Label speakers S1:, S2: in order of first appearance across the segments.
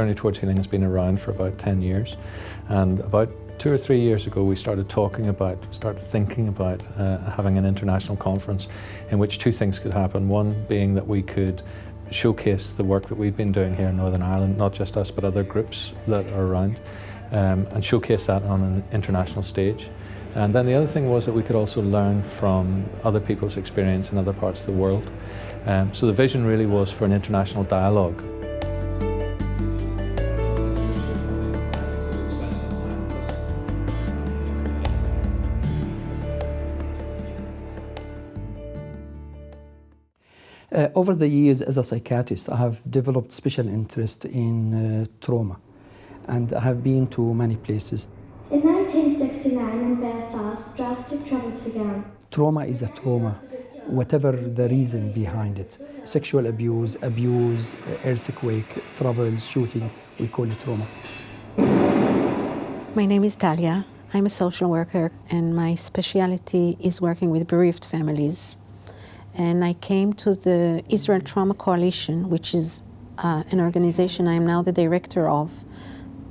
S1: Journey Towards Healing has been around for about 10 years, and about 2 or 3 years ago we started thinking about having an international conference in which two things could happen. One being that we could showcase the work that we've been doing here in Northern Ireland, not just us but other groups that are around, and showcase that on an international stage. And then the other thing was that we could also learn from other people's experience in other parts of the world. So the vision really was for an international dialogue.
S2: Over the years as a psychiatrist, I have developed special interest in trauma, and I have been to many places.
S3: In 1969 in Belfast, drastic troubles began.
S2: Trauma is a trauma, whatever the reason behind it. Sexual abuse, earthquake, trouble, shooting, we call it trauma.
S4: My name is Talia. I'm a social worker, and my specialty is working with bereaved families. And I came to the Israel Trauma Coalition, which is an organization I'm now the director of,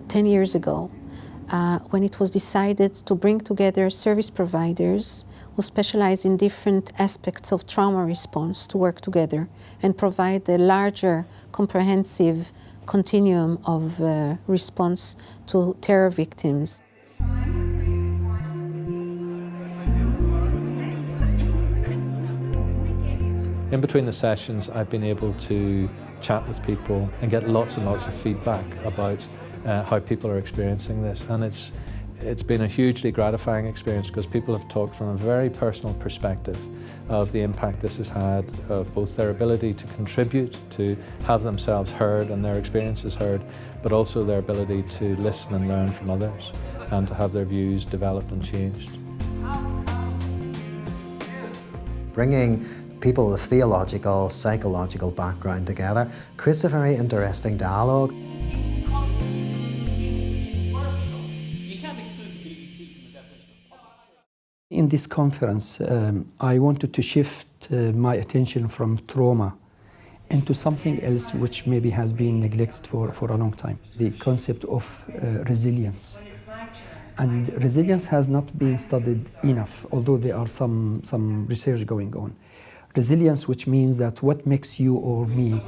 S4: 10 years ago, when it was decided to bring together service providers who specialize in different aspects of trauma response to work together and provide a larger, comprehensive continuum of response to terror victims.
S1: In between the sessions, I've been able to chat with people and get lots and lots of feedback about how people are experiencing this. And it's been a hugely gratifying experience because people have talked from a very personal perspective of the impact this has had, of both their ability to contribute, to have themselves heard and their experiences heard, but also their ability to listen and learn from others and to have their views developed and changed.
S5: Bringing people with theological, psychological background together creates a very interesting dialogue.
S2: In this conference, I wanted to shift my attention from trauma into something else which maybe has been neglected for a long time. The concept of resilience. And resilience has not been studied enough, although there are some research going on. Resilience, which means that what makes you or me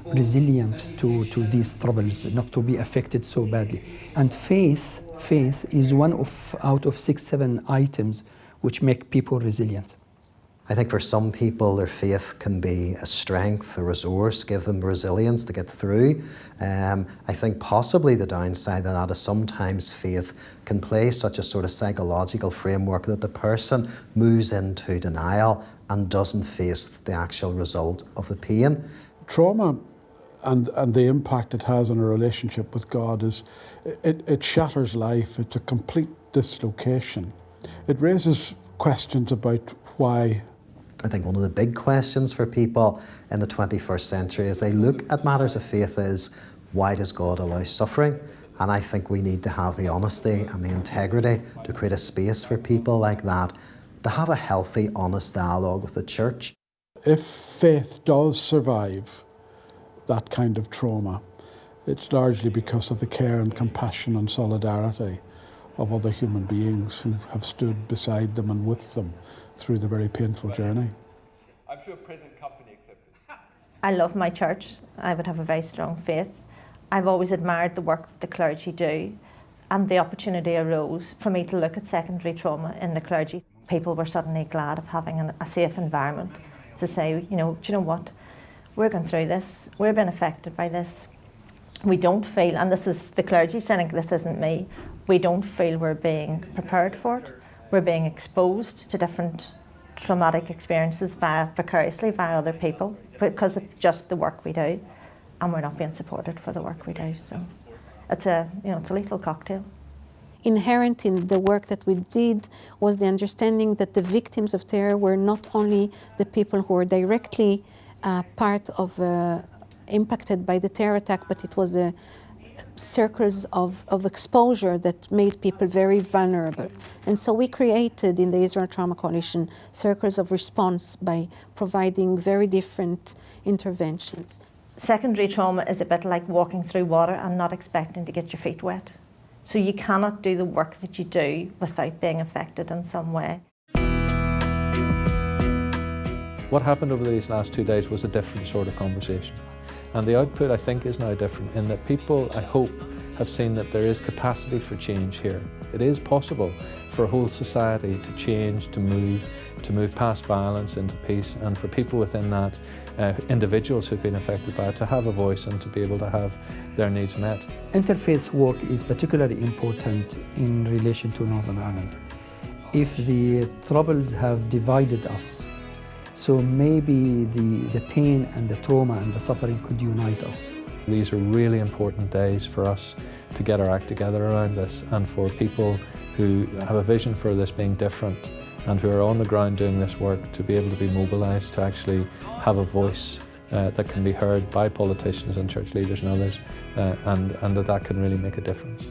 S2: resilient to these troubles, not to be affected so badly. And faith is one out of 6-7 items which make people resilient.
S5: I think for some people their faith can be a strength, a resource, give them resilience to get through. I think possibly the downside of that is sometimes faith can play such a sort of psychological framework that the person moves into denial and doesn't face the actual result of the pain.
S6: Trauma and the impact it has on a relationship with God is, it shatters life. It's a complete dislocation. It raises questions about why.
S5: I think one of the big questions for people in the 21st century as they look at matters of faith is, why does God allow suffering? And I think we need to have the honesty and the integrity to create a space for people like that to have a healthy, honest dialogue with the church.
S6: If faith does survive that kind of trauma, it's largely because of the care and compassion and solidarity of other human beings who have stood beside them and with them through the very painful journey.
S7: I'm sure present company accepted.
S8: I love my church. I would have a very strong faith. I've always admired the work that the clergy do, and the opportunity arose for me to look at secondary trauma in the clergy. People were suddenly glad of having a safe environment to say, do you know what, we're going through this, we're being affected by this. We don't feel, and this is the clergy saying, this isn't me, we don't feel we're being prepared for it. We're being exposed to different traumatic experiences vicariously via other people because of just the work we do, and we're not being supported for the work we do. So it's a lethal cocktail.
S4: Inherent in the work that we did was the understanding that the victims of terror were not only the people who were directly part of impacted by the terror attack, but it was circles of exposure that made people very vulnerable. And so we created in the Israel Trauma Coalition circles of response by providing very different interventions.
S8: Secondary trauma is a bit like walking through water and not expecting to get your feet wet. So you cannot do the work that you do without being affected in some way.
S1: What happened over these last 2 days was a different sort of conversation. And the output, I think, is now different in that people, I hope, have seen that there is capacity for change here. It is possible for a whole society to change, to move past violence into peace, and for people within that, individuals who've been affected by it, to have a voice and to be able to have their needs met.
S2: Interfaith work is particularly important in relation to Northern Ireland. If the troubles have divided us, so maybe the pain and the trauma and the suffering could unite us.
S1: These are really important days for us to get our act together around this, and for people who have a vision for this being different and who are on the ground doing this work to be able to be mobilised, to actually have a voice that can be heard by politicians and church leaders and others, and that can really make a difference.